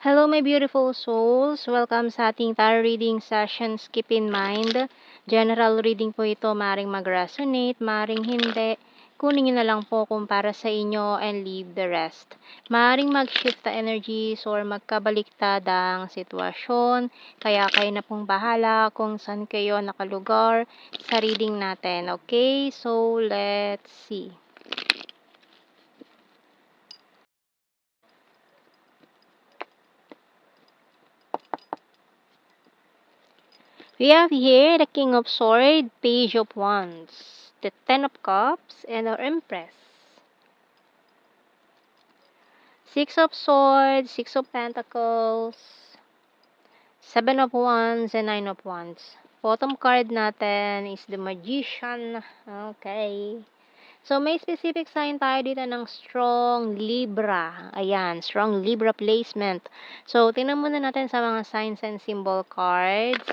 Hello my beautiful souls! Welcome sa ating tarot reading sessions. Keep in mind, general reading po ito, maring mag-resonate, maring hindi. Kunin nyo na lang po kung para sa inyo and leave the rest. Maring mag-shift the energies or magkabaliktad ang sitwasyon. Kaya kayo na pong bahala kung saan kayo nakalugar sa reading natin. Okay? So, let's see. We have here the King of Swords, Page of Wands, the Ten of Cups, and our Empress. Six of Swords, Six of Pentacles, Seven of Wands, and Nine of Wands. Bottom card natin is the Magician. Okay. So, may specific sign tayo dito ng strong Libra. Ayan, strong Libra placement. So, tingnan muna natin sa mga signs and symbol cards.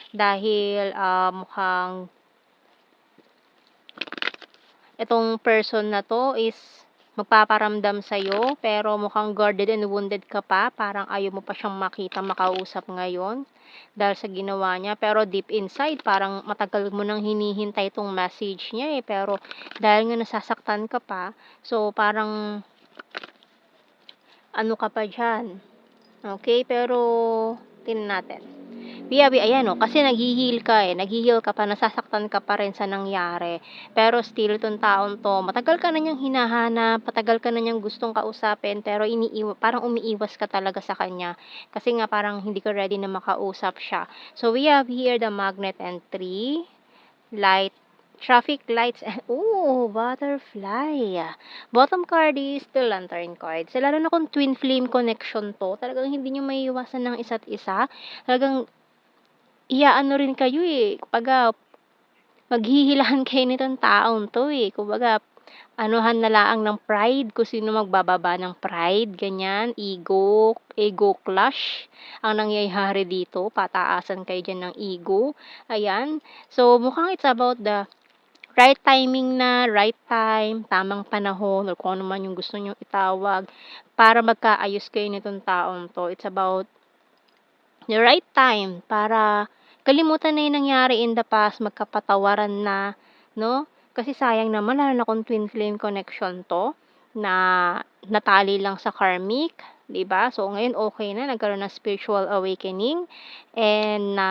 Dahil mukhang itong person na to is magpaparamdam sa'yo, pero mukhang guarded and wounded ka pa. Parang ayaw mo pa siyang makita, makausap ngayon dahil sa ginawa niya. Pero deep inside, parang matagal mo nang hinihintay itong message niya eh. Pero dahil nga nasasaktan ka pa, so parang ano ka pa dyan. Okay, pero tingnan natin. Ayan o, kasi nag-heal ka eh, nag-heal ka pa, nasasaktan ka pa rin sa nangyari. Pero still, itong taon to, matagal ka na niyang hinahanap, matagal ka na niyang gustong kausapin, pero parang umiiwas ka talaga sa kanya. Kasi nga parang hindi ka ready na makausap siya. So, we have here the Magnet and Tree, Light, Traffic lights, and butterfly. Bottom card is the Lantern card. So, lalo na kung twin flame connection to, talagang hindi nyo maiiwasan ng isa't isa. Talagang iaano rin kayo eh, kumbaga maghihilahan kayo nitong taong 'to eh. Kumbaga anuhan na laang ng pride, kung sino magbababa ng pride, ganyan, ego clash ang nangyayari dito, pataasan kayo diyan ng ego, ayan. So, mukhang it's about the right timing na, right time, tamang panahon, or kung ano man yung gusto niyong itawag para magkaayos kayo nitong taong 'to. It's about the right time para kalimutan na yung nangyari in the past, magkapatawaran na, 'no? Kasi sayang naman lalo na kung twin flame connection 'to, na natali lang sa karmic, 'di ba? So, ngayon okay na, nagkaroon ng spiritual awakening and na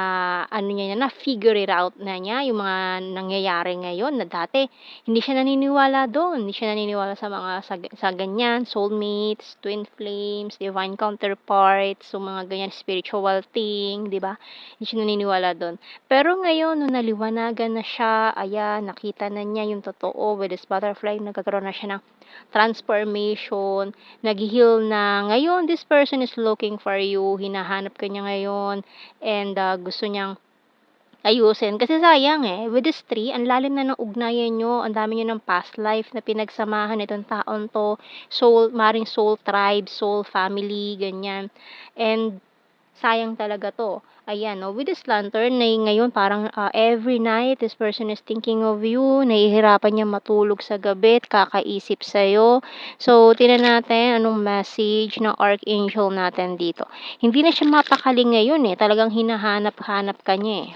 ano niya na-figure it out na niya yung mga nangyayari ngayon na dati hindi siya naniniwala do'n, hindi siya naniniwala sa mga sa ganyan, soulmates, twin flames, divine counterparts, so mga ganyan spiritual thing, 'di ba? Hindi siya naniniwala do'n. Pero ngayon nung naliwanagan na siya, ayan, nakita na niya yung totoo with this butterfly, nagkakaroon na siya ng transformation, nag-heal na. Ngayon, this person is looking for you, hinahanap ka niya ngayon, and gusto niyang ayusin. Kasi sayang eh, with this tree, ang lalim na ng ugnayan nyo, ang dami nyo ng past life na pinagsamahan itong taon to, maring soul tribe, soul family, ganyan. And sayang talaga 'to. Ayan 'no, with this lantern na ngayon parang, every night this person is thinking of you, nahihirapan niyang matulog sa gabi at kakaisip sa'yo. So, tingnan natin anong message ng Archangel natin dito. Hindi na siya mapakali ngayon, eh, talagang hinahanap-hanap ka niya, eh.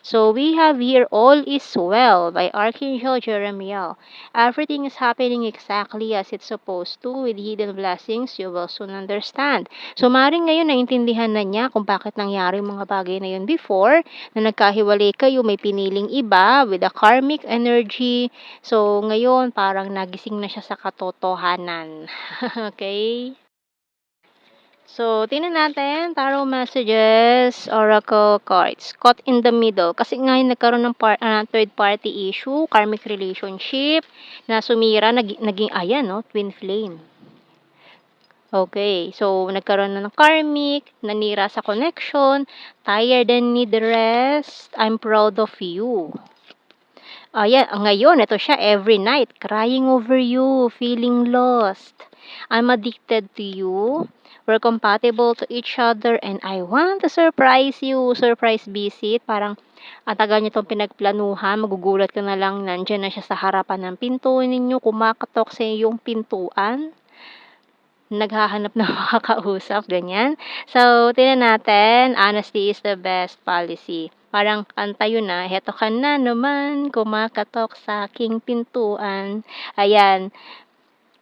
So, we have here All is Well by Archangel Jeremiel. Everything is happening exactly as it's supposed to. With hidden blessings, you will soon understand. So, maring ngayon naintindihan na niya kung bakit nangyari yung mga bagay na yun before, na nagkahiwalay kayo, may piniling iba with a karmic energy. So, ngayon parang nagising na siya sa katotohanan. Okay? So, tingnan natin, tarot messages, oracle cards, caught in the middle. Kasi ngayon nagkaroon ng third party issue, karmic relationship, na sumira, naging ayan, no, twin flame. Okay, so nagkaroon na ng karmic, nanira sa connection, tired and need rest, I'm proud of you. Ayan, ngayon, ito siya every night, crying over you, feeling lost. I'm addicted to you. We're compatible to each other and I want to surprise you. Surprise visit. Parang ang tagal niyo itong pinagplanuhan. Magugulat ka na lang, nandyan na siya sa harapan ng pinto ninyo, kumakatok sa iyong pintuan. naghahanap ng makakausap, ganyan. So, tingnan natin, honesty is the best policy. Parang kanta yun, "Heto ka na naman, kumakatok sa aking pintuan." Ayan,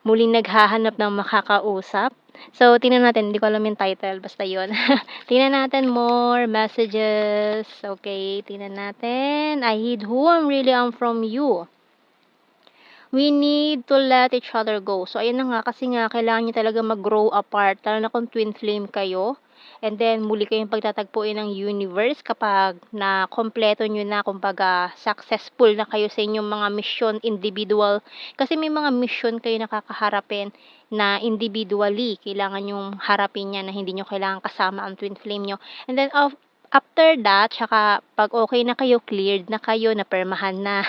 muling naghahanap ng makakausap. So, tingnan natin, hindi ko alam yung title, basta yun. Tingnan natin more messages. Okay, tingnan natin. I hid who really am from you. We need to let each other go. So, ayan na nga, kasi nga, kailangan nyo talaga mag-grow apart, lalo na kung twin flame kayo. And then, muli kayong pagtatagpuin ng universe kapag na-kompleto nyo na, kumbaga, successful na kayo sa inyong mga mission individual. Kasi may mga mission kayo nakakaharapin na individually. Kailangan yung harapin niya na hindi nyo kailangan kasama ang twin flame nyo. And then, after that, tsaka pag okay na kayo, cleared na kayo, napirmahan na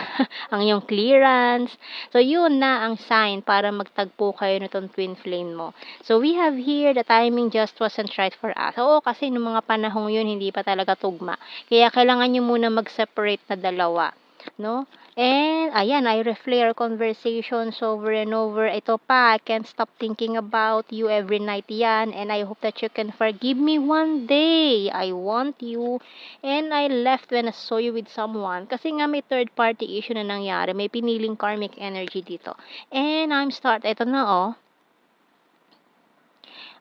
ang iyong clearance. So, yun na ang sign para magtagpo kayo nitong twin flame mo. So, we have here, the timing just wasn't right for us. Oo, kasi nung mga panahong yun, hindi pa talaga tugma. Kaya kailangan nyo muna mag-separate na dalawa. No? And, ayan, I replay our conversations over and over. Ito pa, I can't stop thinking about you every night yan. And I hope that you can forgive me one day. I want you. And I left when I saw you with someone. Kasi nga may third party issue na nangyari. May piniling karmic energy dito. And ito na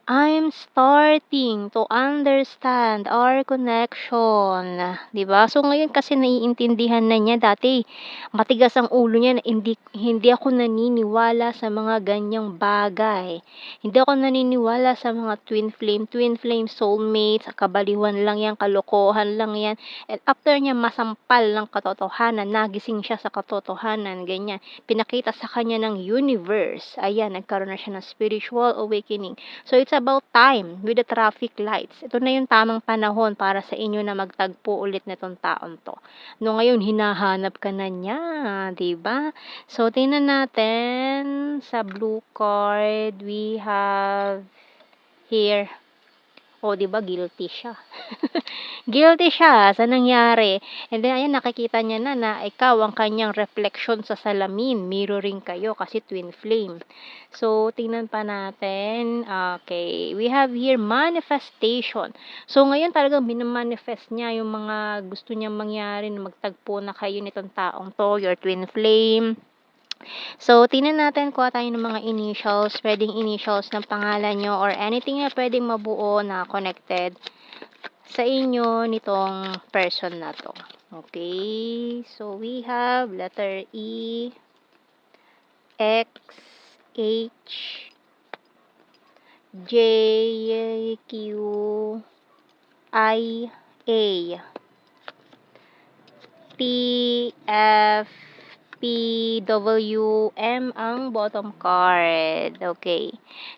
I'm starting to understand our connection, 'di ba? So ngayon kasi naiintindihan na niya, dati matigas ang ulo niya na hindi ako naniniwala sa mga ganyang bagay. Hindi ako naniniwala sa mga twin flame soulmates, kabaliwan lang 'yan, kalokohan lang 'yan. And after niya masampal ng katotohanan, nagising siya sa katotohanan, ganyan. Pinakita sa kanya ng universe. Ayan, nagkaroon na siya ng spiritual awakening. So, it's about time with the traffic lights. Ito na yung tamang panahon para sa inyo na magtagpo ulit nitong taon to. No, ngayon, hinahanap ka na niya, diba? So, tingnan natin sa blue card, we have here. O, di ba guilty siya? Guilty siya sa nangyari. And then, ayan, nakikita niya na ikaw ang kanyang reflection sa salamin. Mirroring kayo kasi twin flame. So, tingnan pa natin. Okay. We have here manifestation. So, ngayon talagang minamanifest niya yung mga gusto niyang mangyari na magtagpo na kayo nitong taong to, your twin flame. So, tingnan natin, kuha tayo ng mga initials, pwedeng initials ng pangalan nyo or anything na pwedeng mabuo na connected sa inyo nitong person na to. Okay, so we have letter E, X, H, J, Q, I, A, T, F, P, W, M ang bottom card. Okay.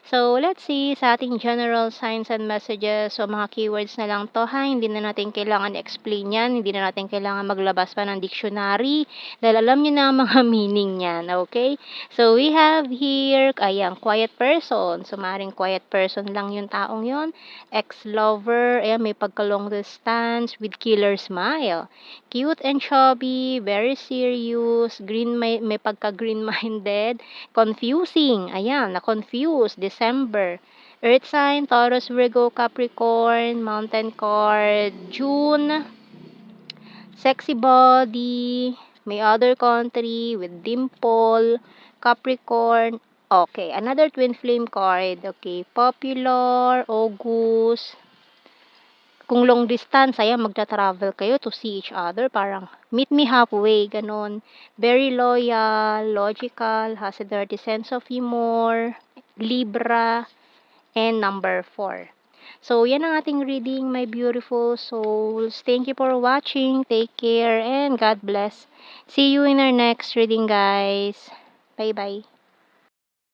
So, let's see sa ating general signs and messages. So, mga keywords na lang to ha. Hindi na natin kailangan explain yan. Hindi na natin kailangan maglabas pa ng dictionary. Dahil alam nyo na ang mga meaning yan. Okay? So, we have here, ayan, quiet person. So, maaaring quiet person lang yung taong yon. Ex-lover. Ayan, may pagka-long distance with killer smile. Cute and chubby. Very serious. May pagka-green-minded, confusing, ayan, na-confuse, December, Earth sign, Taurus, Virgo, Capricorn, Mountain card, June, sexy body, may other country with dimple, Capricorn, okay, another twin flame card, okay, popular, August, kung long distance, ayan, magta-travel kayo to see each other, parang meet me halfway, ganon. Very loyal, logical, has a dirty sense of humor, Libra, and number 4. So, yan ang ating reading, my beautiful souls. Thank you for watching. Take care, and God bless. See you in our next reading, guys. Bye-bye.